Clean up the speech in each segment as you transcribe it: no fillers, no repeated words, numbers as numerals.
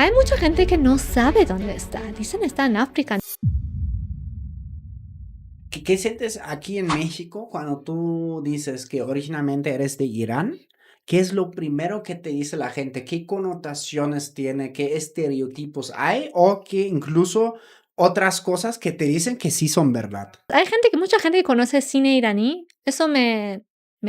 Hay mucha gente que no sabe dónde está. Dicen está en África. ¿Qué sientes aquí en México cuando tú dices que originalmente eres de Irán? ¿Qué es lo primero que te dice la gente? ¿Qué connotaciones tiene? ¿Qué estereotipos hay? O que incluso otras cosas que te dicen que sí son verdad. Hay mucha gente que conoce cine iraní. Eso me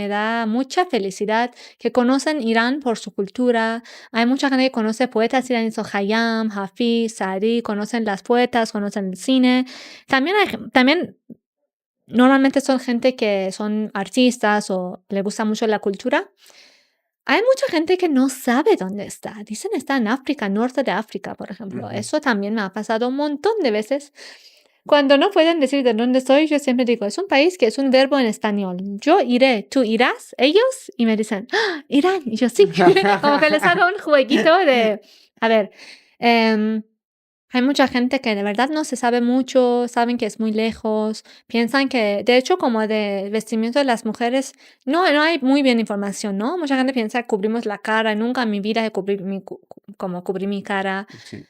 da mucha felicidad, que conocen Irán por su cultura. Hay mucha gente que conoce poetas iraníes, Khayyam, Hafiz, Saadi, conocen las poetas, conocen el cine. También normalmente son gente que son artistas o le gusta mucho la cultura. Hay mucha gente que no sabe dónde está. Dicen está en África, norte de África, por ejemplo. Ujú. Eso también me ha pasado un montón de veces. Cuando no pueden decir de dónde estoy, yo siempre digo, es un país que es un verbo en español. Yo iré, tú irás, ellos, y me dicen, ¡Ah, Irán! Y yo sí. Como que les hago un jueguito de, a ver, hay mucha gente que de verdad no se sabe mucho, saben que es muy lejos, piensan que, de hecho, como de vestimiento de las mujeres, no hay muy bien información, ¿no? Mucha gente piensa que cubrimos la cara, nunca en mi vida he como cubrí mi cara. Sí.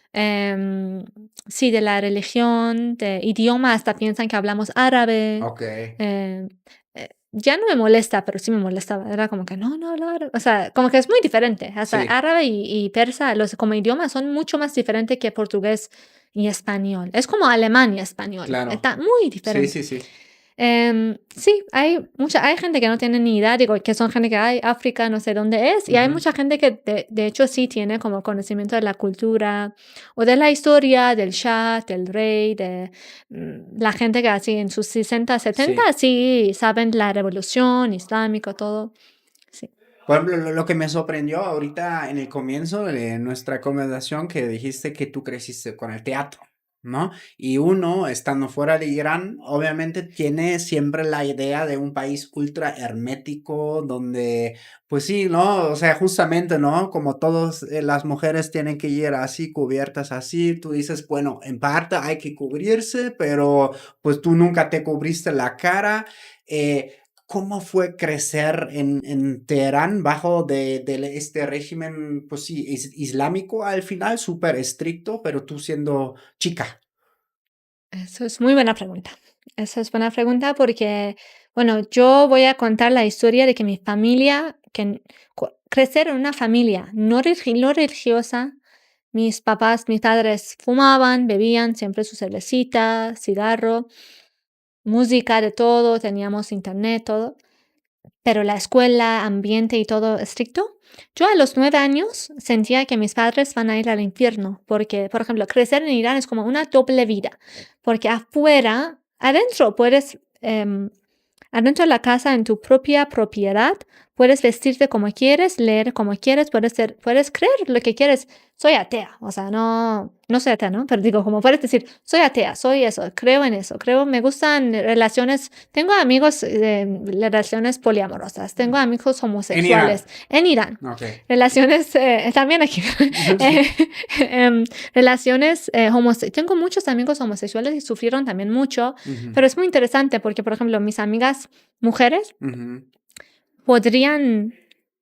Sí, de la religión, de idioma, hasta piensan que hablamos árabe. Ok. Eh, ya no me molesta, pero sí me molestaba. Era como que no hablo árabe. O sea, como que es muy diferente. Hasta Sí, árabe y persa, como idiomas, son mucho más diferentes que portugués y español. Es como alemán y español. claro. Está muy Sí, diferente. sí, sí. Sí, hay gente que no tiene ni idea, digo, que son gente que hay África, no sé dónde es, y hay Ujú. mucha gente que de hecho sí tiene como conocimiento de la cultura o de la historia del Shah, del rey, de la gente que así en sus 60, 70, Sí. sí saben la revolución islámica, todo. Sí. Por ejemplo, lo que me sorprendió ahorita en el comienzo de nuestra conversación que dijiste que tú creciste con el teatro, ¿no? Y uno, estando fuera de Irán, obviamente tiene siempre la idea de un país ultra hermético, donde, pues sí, ¿no? O sea, justamente, ¿no? Como todas las mujeres tienen que ir así, cubiertas así, tú dices, bueno, en parte hay que cubrirse, pero pues tú nunca te cubriste la cara. ¿Cómo fue crecer en Teherán bajo de este régimen, pues sí, islámico al final, súper estricto, pero tú siendo chica? Eso es muy buena pregunta. Esa es buena pregunta porque, bueno, yo voy a contar la historia de que mi familia, crecer en una familia no religiosa, mis padres fumaban, bebían siempre su cervecita, cigarro, música de todo, teníamos internet, todo, pero la escuela, ambiente y todo estricto. Yo a los 9 años sentía que mis padres van a ir al infierno, porque, por ejemplo, crecer en Irán es como una doble vida, porque adentro de la casa, en tu propia propiedad, puedes vestirte como quieres, leer como quieres, puedes creer lo que quieres. Soy atea, o sea, no soy atea, ¿no? Pero digo, como puedes decir, soy atea, soy eso, creo en eso, me gustan relaciones, tengo amigos de relaciones poliamorosas, tengo amigos En Irán. homosexuales en Irán, Ok. relaciones, también aquí, eh, relaciones homosexuales. Tengo muchos amigos homosexuales y sufrieron también mucho, Ujú, pero es muy interesante porque, por ejemplo, mis amigas mujeres ujú. podrían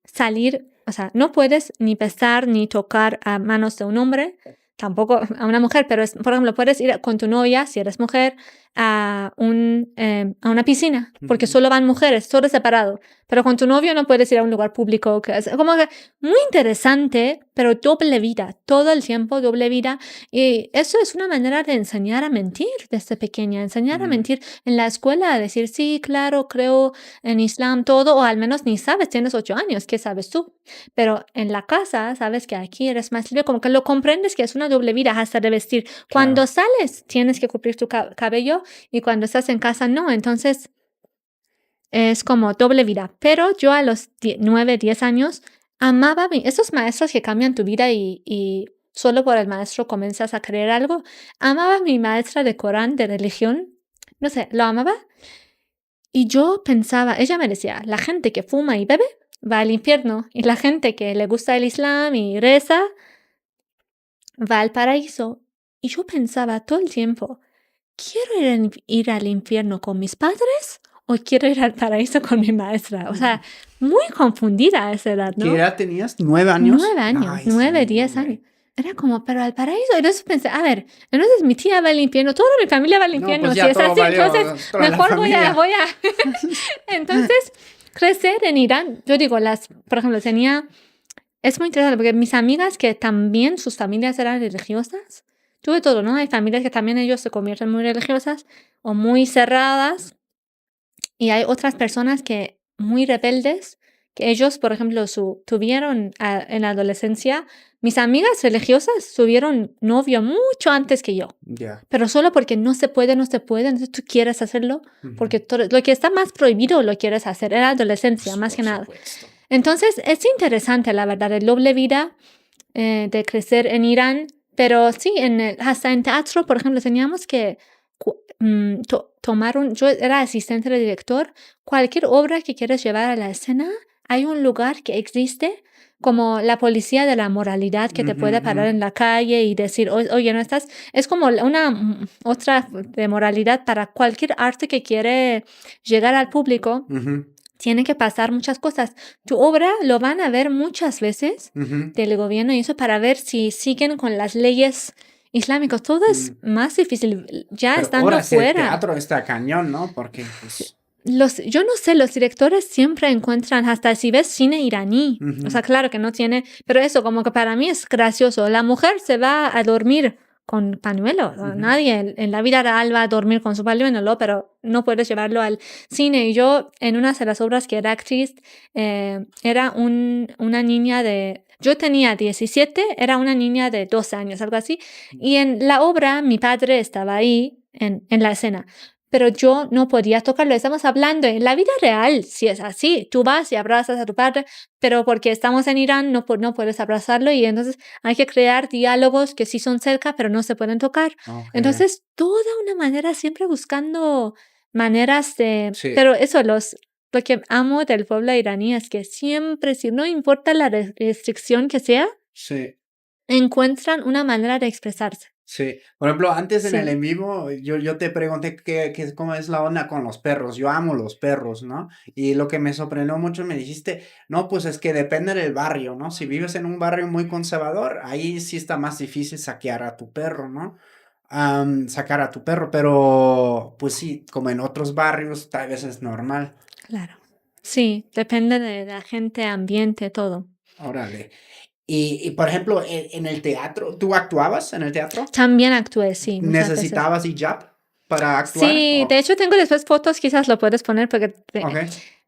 salir, o sea, no puedes ni besar ni tocar a manos de un hombre, tampoco a una mujer, pero por ejemplo, puedes ir con tu novia, si eres mujer, a una piscina, porque Ujú. solo van mujeres, todo separado. Pero con tu novio no puedes ir a un lugar público, que es como que muy interesante, pero doble vida, todo el tiempo doble vida. Y eso es una manera de enseñar a mentir desde pequeña, enseñar a Mm, mentir en la escuela, a decir, sí, claro, creo en Islam todo, o al menos ni sabes, tienes 8 años, ¿qué sabes tú? Pero en la casa sabes que aquí eres más libre, como que lo comprendes que es una doble vida hasta de vestir. Cuando claro. sales tienes que cubrir tu cabello y cuando estás en casa no, entonces es como doble vida. Pero yo a los 9, 10 años amaba esos maestros que cambian tu vida y solo por el maestro comienzas a creer algo. Amaba a mi maestra de Corán, de religión, no sé, lo amaba y yo pensaba, ella me decía, la gente que fuma y bebe va al infierno y la gente que le gusta el Islam y reza va al paraíso. Y yo pensaba todo el tiempo, ¿quiero ir al infierno con mis padres o quiero ir al paraíso con mi maestra? O sea, muy confundida a esa edad, ¿Qué ¿no? edad tenías? ¿9 años? 9 años, Ay, nueve, sí, 10 años. hombre. era como, pero al paraíso. Entonces pensé, a ver, entonces mi tía va al infierno, toda mi familia va al No, infierno, pues si ya es todo así, entonces valió, toda la mejor voy familia. a. Entonces, crecer en Irán, yo digo, por ejemplo, es muy interesante porque mis amigas que también sus familias eran religiosas, tuve todo, ¿no? Hay familias que también ellos se convierten muy religiosas o muy cerradas y hay otras personas que muy rebeldes, que ellos, por ejemplo, tuvieron en la adolescencia, mis amigas religiosas tuvieron novio mucho antes que yo, Ya. pero solo porque no se puede, entonces tú quieres hacerlo, porque Ujú. lo que está más prohibido lo quieres hacer, en la adolescencia, Pues, más por que nada. supuesto. Entonces, es interesante, la verdad, el doble vida de crecer en Irán, pero sí, hasta en teatro, por ejemplo, teníamos que tomar yo era asistente de director, cualquier obra que quieres llevar a la escena, hay un lugar que existe como la policía de la moralidad que te Ujú, puede ujú, parar en la calle y decir, oye, no estás, es como una otra de moralidad para cualquier arte que quiere llegar al público. ujú, Tiene que pasar muchas cosas. Tu obra lo van a ver muchas veces ujú. del gobierno y eso para ver si siguen con las leyes islámicas. Todo es Mm. más difícil ya Pero estando ahora hacer fuera. teatro está cañón, ¿no? Porque, pues. Yo no sé, los directores siempre encuentran, hasta si ves cine iraní, o sea, Ujú, claro que no tiene, pero eso como que para mí es gracioso. La mujer se va a dormir con pañuelo. ¿No? ujú. Nadie en la vida real va a dormir con su pañuelo, pero no puedes llevarlo al cine. Y yo, en una de las obras que era actriz, era una niña yo tenía 17, era una niña de 12 años, algo así. Y en la obra, mi padre estaba ahí en la escena, pero yo no podía tocarlo. Estamos hablando en la vida real, si es así, tú vas y abrazas a tu padre, pero porque estamos en Irán no puedes abrazarlo y entonces hay que crear diálogos que sí son cerca, pero no se pueden tocar. Ok. Entonces, toda una manera, siempre buscando maneras de. Sí, Pero eso, lo que amo del pueblo iraní es que siempre, si no importa la restricción que sea, sí. encuentran una manera de expresarse. Sí, por ejemplo, antes en el Sí. en vivo, yo te pregunté cómo es la onda con los perros. Yo amo los perros, ¿no? Y lo que me sorprendió mucho, me dijiste, no, pues es que depende del barrio, ¿no? Si vives en un barrio muy conservador, ahí sí está más difícil saquear a tu perro, ¿no? Sacar a tu perro, pero pues sí, como en otros barrios, tal vez es normal. Claro. Sí, depende de la gente, ambiente, todo. Órale. Y por ejemplo, en el teatro, ¿tú actuabas en el teatro? También actué, sí, muchas veces. ¿Necesitabas hijab para actuar? Sí, de hecho tengo después fotos, quizás lo puedes poner porque, Ok.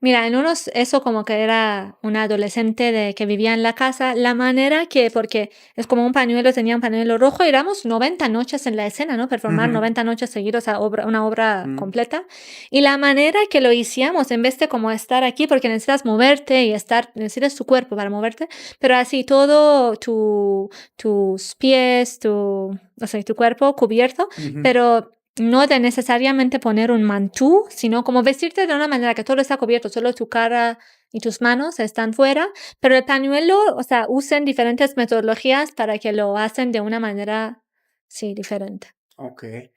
mira, en unos, eso como que era una adolescente que vivía en la casa, la manera porque es como un pañuelo, tenía un pañuelo rojo, y éramos 90 noches en la escena, ¿no? Performar Ujú, 90 noches seguidos, una obra mm, completa. Y la manera que lo hicimos, en vez de como estar aquí, porque necesitas moverte y necesitas tu cuerpo para moverte, pero así todo tus pies, o sea, tu cuerpo cubierto, ujú. pero no de necesariamente poner un mantú, sino como vestirte de una manera que todo está cubierto, solo tu cara y tus manos están fuera, pero el pañuelo, o sea, usen diferentes metodologías para que lo hacen de una manera, sí, diferente. Okey.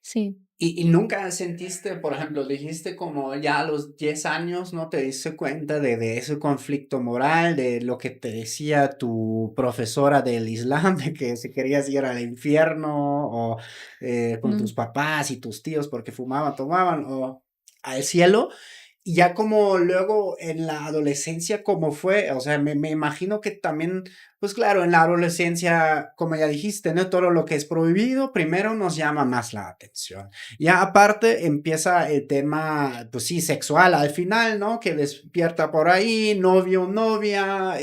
Sí. ¿Y nunca sentiste, por ejemplo, dijiste como ya a los 10 años, no te diste cuenta de ese conflicto moral, de lo que te decía tu profesora del islam, de que si querías ir al infierno o, con tus No. papás y tus tíos porque fumaban, tomaban, o al cielo? Y ya como luego en la adolescencia, ¿cómo fue? O sea, me imagino que también, pues claro, en la adolescencia, como ya dijiste, ¿no? Todo lo que es prohibido, primero nos llama más la atención. Ya aparte empieza el tema, pues sí, sexual al final, ¿no? Que despierta por ahí, novio, novia,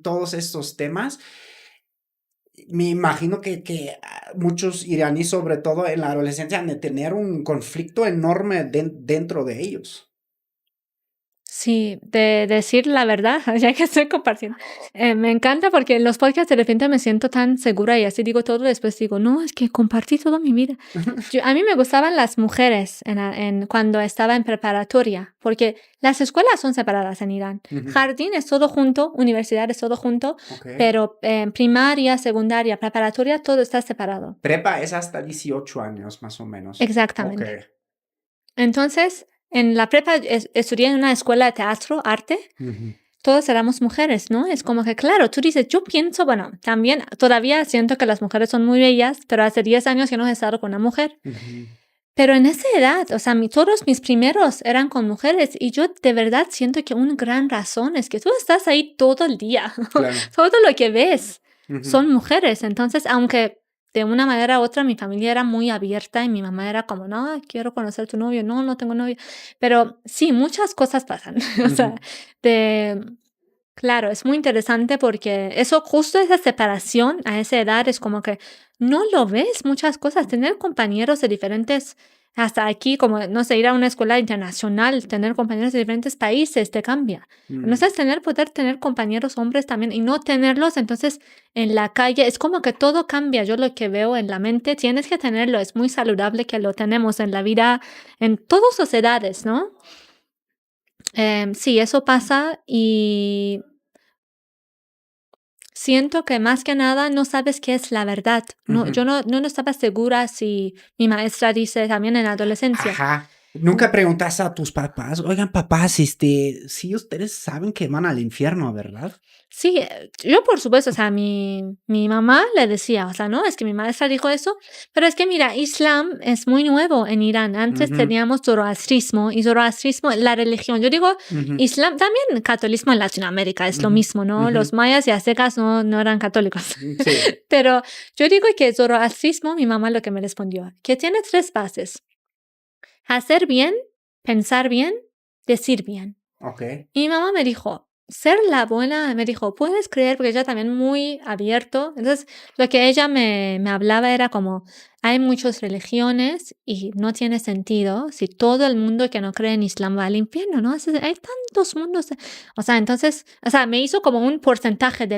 todos estos temas. Me imagino que muchos iraníes, sobre todo en la adolescencia, han de tener un conflicto enorme dentro de ellos. Sí, de decir la verdad, ya que estoy compartiendo. Me encanta porque en los podcasts de repente me siento tan segura y así digo todo, después digo, no, es que compartí toda mi vida. A mí me gustaban las mujeres cuando estaba en preparatoria, porque las escuelas son separadas en Irán. Ujú, Jardín es todo junto, universidad es todo junto, okey. pero primaria, secundaria, preparatoria, todo está separado. Prepa es hasta 18 años, más o menos. Exactamente. Okey. Entonces, en la prepa estudié en una escuela de teatro, arte. Ujú. todos éramos mujeres, ¿no? Es como que, claro, tú dices, yo pienso, bueno, también todavía siento que las mujeres son muy bellas, pero hace 10 años que no he estado con una mujer. Ujú. Pero en esa edad, o sea, todos mis primeros eran con mujeres y yo de verdad siento que una gran razón es que tú estás ahí todo el día. Claro. Todo lo que ves Ujú. son mujeres. Entonces, aunque de una manera u otra mi familia era muy abierta y mi mamá era como, no, quiero conocer a tu novio, no, no tengo novio. Pero sí, muchas cosas pasan. O sea, Ujú. de, claro, es muy interesante porque eso, justo esa separación a esa edad es como que no lo ves muchas cosas. Tener compañeros de diferentes, hasta aquí, como, no sé, ir a una escuela internacional, tener compañeros de diferentes países te cambia. Mm. Entonces, poder tener compañeros hombres también y no tenerlos, entonces en la calle es como que todo cambia. Yo lo que veo en la mente, tienes que tenerlo, es muy saludable que lo tenemos en la vida, en todas las edades, ¿no? Sí, eso pasa y siento que más que nada no sabes qué es la verdad. No, Ujú. yo no estaba segura si mi maestra dice también en la adolescencia. Ajá. ¿Nunca preguntaste a tus papás? Oigan, papás, sí, ustedes saben que van al infierno, ¿verdad? Sí, yo por supuesto, o sea, mi mamá le decía, o sea, no, es que mi maestra dijo eso, pero es que mira, Islam es muy nuevo en Irán. Antes Ujú. teníamos zoroastrismo y zoroastrismo, la religión. Yo digo, Ujú. Islam, también catolicismo en Latinoamérica es lo Ujú. mismo, ¿no? Ujú. Los mayas y aztecas no eran católicos. Sí. Pero yo digo que zoroastrismo, mi mamá lo que me respondió, que tiene tres bases: hacer bien, pensar bien, decir bien. Okey. Y mi mamá me dijo, ser la buena, me dijo, puedes creer, porque ella también muy abierto. Entonces, lo que ella me hablaba era como, hay muchas religiones y no tiene sentido si todo el mundo que no cree en Islam va al infierno, ¿no? Hay tantos mundos. O sea, entonces, o sea, me hizo como un porcentaje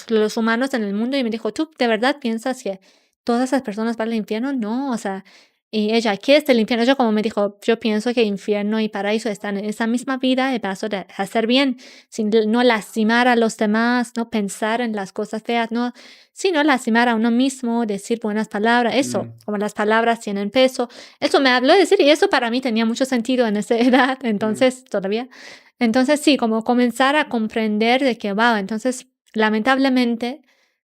los humanos en el mundo y me dijo, ¿tú de verdad piensas que todas esas personas van al infierno? No, o sea, y ella, ¿qué es el infierno? Ella como me dijo, yo pienso que infierno y paraíso están en esa misma vida, el paso de hacer bien, sin no lastimar a los demás, no pensar en las cosas feas, no, sino lastimar a uno mismo, decir buenas palabras, eso, Mm. como las palabras tienen peso. Eso me habló de decir y eso para mí tenía mucho sentido en esa edad, Mm. entonces todavía. Entonces sí, como comenzar a comprender de que, wow, entonces lamentablemente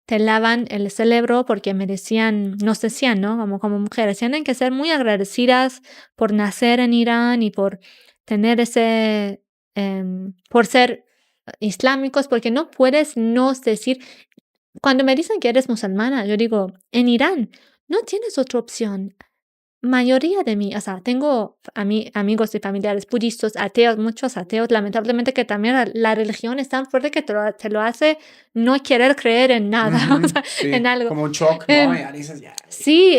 te lavan el cerebro porque nos decían, ¿no? Como mujeres, tienen que ser muy agradecidas por nacer en Irán y por tener por ser islámicos, porque no puedes no decir, cuando me dicen que eres musulmana, yo digo, en Irán no tienes otra opción. Mayoría de mí, o sea, tengo amigos y familiares budistas, ateos, muchos ateos, lamentablemente que también la religión es tan fuerte que te lo hace no querer creer en nada, o Ujú. sea, en Sí, algo. como un shock, ¿no? Em, Ya dices, ya. sí,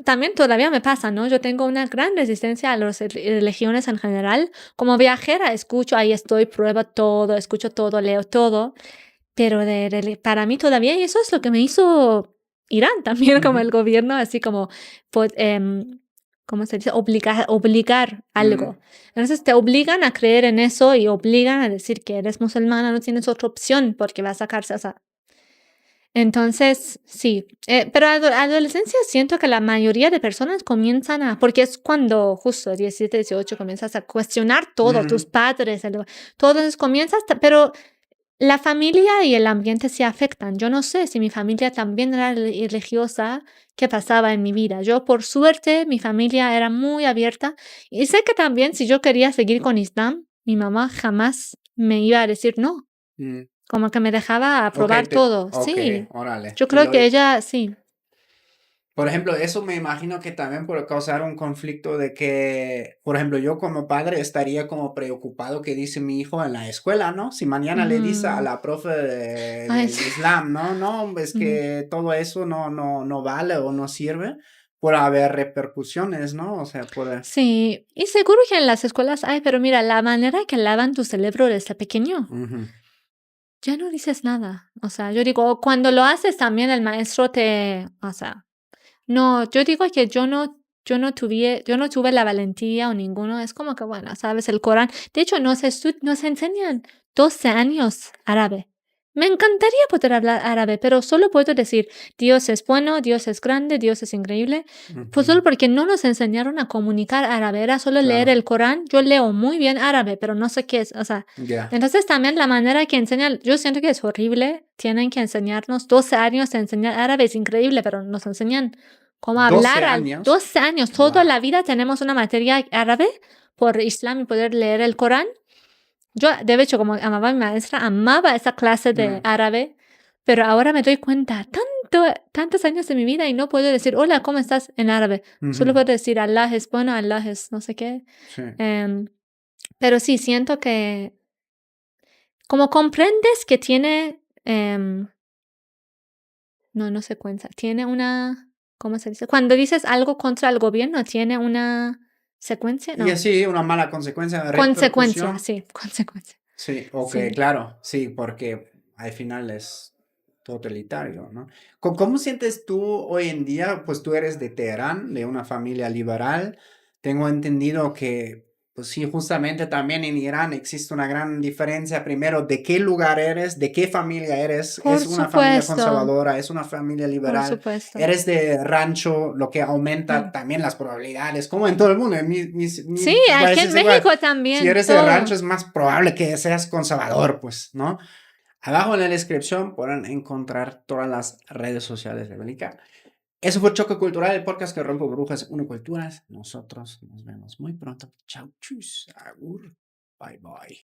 también todavía me pasa, ¿no? Yo tengo una gran resistencia a las religiones en general. Como viajera escucho, ahí estoy, pruebo todo, escucho todo, leo todo, pero para mí todavía, y eso es lo que me hizo Irán también, como Ujú. el gobierno, así como, pues, ¿cómo se dice? Obligar Mm. algo. Entonces te obligan a creer en eso y obligan a decir que eres musulmana, no tienes otra opción porque vas a cárcel. O sea, entonces, sí, pero adolescencia siento que la mayoría de personas comienzan porque es cuando justo 17, 18 comienzas a cuestionar todo, tus Ujú. padres, todo, entonces comienzas, pero la familia y el ambiente se afectan. Yo no sé si mi familia también era religiosa, qué pasaba en mi vida. Yo, por suerte, mi familia era muy abierta y sé que también si yo quería seguir con Islam, mi mamá jamás me iba a decir no, Mm. como que me dejaba Okey, aprobar todo. okey, Sí, órale. yo Y creo lo que ella, sí. Por ejemplo, eso me imagino que también puede causar un conflicto de que, por ejemplo, yo como padre estaría como preocupado qué dice mi hijo en la escuela, ¿no? Si mañana le dice a Ujú. la profe Ay, del sí. Islam, no, no, es Ujú. que todo eso no vale o no sirve, puede haber repercusiones, ¿no? O sea, puede. Sí, y seguro que en las escuelas hay, pero mira, la manera que lavan tu cerebro desde pequeño. Ujú. Ya no dices nada. O sea, yo digo, cuando lo haces también el maestro o sea, no, yo digo que yo no tuve la valentía o ninguno. Es como que, bueno, sabes, el Corán. De hecho, nos enseñan 12 años árabe. Me encantaría poder hablar árabe, pero solo puedo decir: "Dios es bueno, Dios es grande, Dios es increíble", pues Ujú, solo porque no nos enseñaron a comunicar árabe, era solo leer claro, el Corán. Yo leo muy bien árabe, pero no sé qué es, o sea, ya. entonces también la manera que enseñan, yo siento que es horrible, tienen que enseñarnos 12 años de enseñar árabe, es increíble, pero nos enseñan cómo hablar 12 al años. 12 años, toda Wow. la vida tenemos una materia árabe por Islam y poder leer el Corán. Yo, de hecho, como amaba a mi maestra, amaba esa clase de Mm, árabe, pero ahora me doy cuenta, tantos años de mi vida y no puedo decir hola, ¿cómo estás? En árabe. Solo ujú, puedo decir Allah es bueno, Allah es no sé qué. sí. Em, pero sí, siento que como comprendes que tiene, no secuencia, tiene una, ¿cómo se dice? Cuando dices algo contra el gobierno, tiene una secuencia, Y no, así una mala consecuencia, consecuencia, repercusión. sí, consecuencia. Sí, okey, Sí. claro, sí, porque al final es totalitario, ¿no? ¿Cómo sientes tú hoy en día? Pues tú eres de Teherán, de una familia liberal. Tengo entendido que, pues sí, justamente también en Irán existe una gran diferencia, primero, de qué lugar eres, de qué familia eres. Por ¿Es una familia supuesto, conservadora? ¿Es una familia por liberal? supuesto. ¿Eres de rancho? Lo que aumenta Mm. también las probabilidades, como en todo el mundo, en Sí, mi aquí país en es igual. México Si también, eres de rancho, todo. es más probable que seas conservador, pues, ¿no? Abajo en la descripción podrán encontrar todas las redes sociales de Bélica. Eso fue Choque Cultural, el podcast que rompe burbujas, une culturas. Nosotros nos vemos muy pronto. Chau, chus, agur, bye, bye.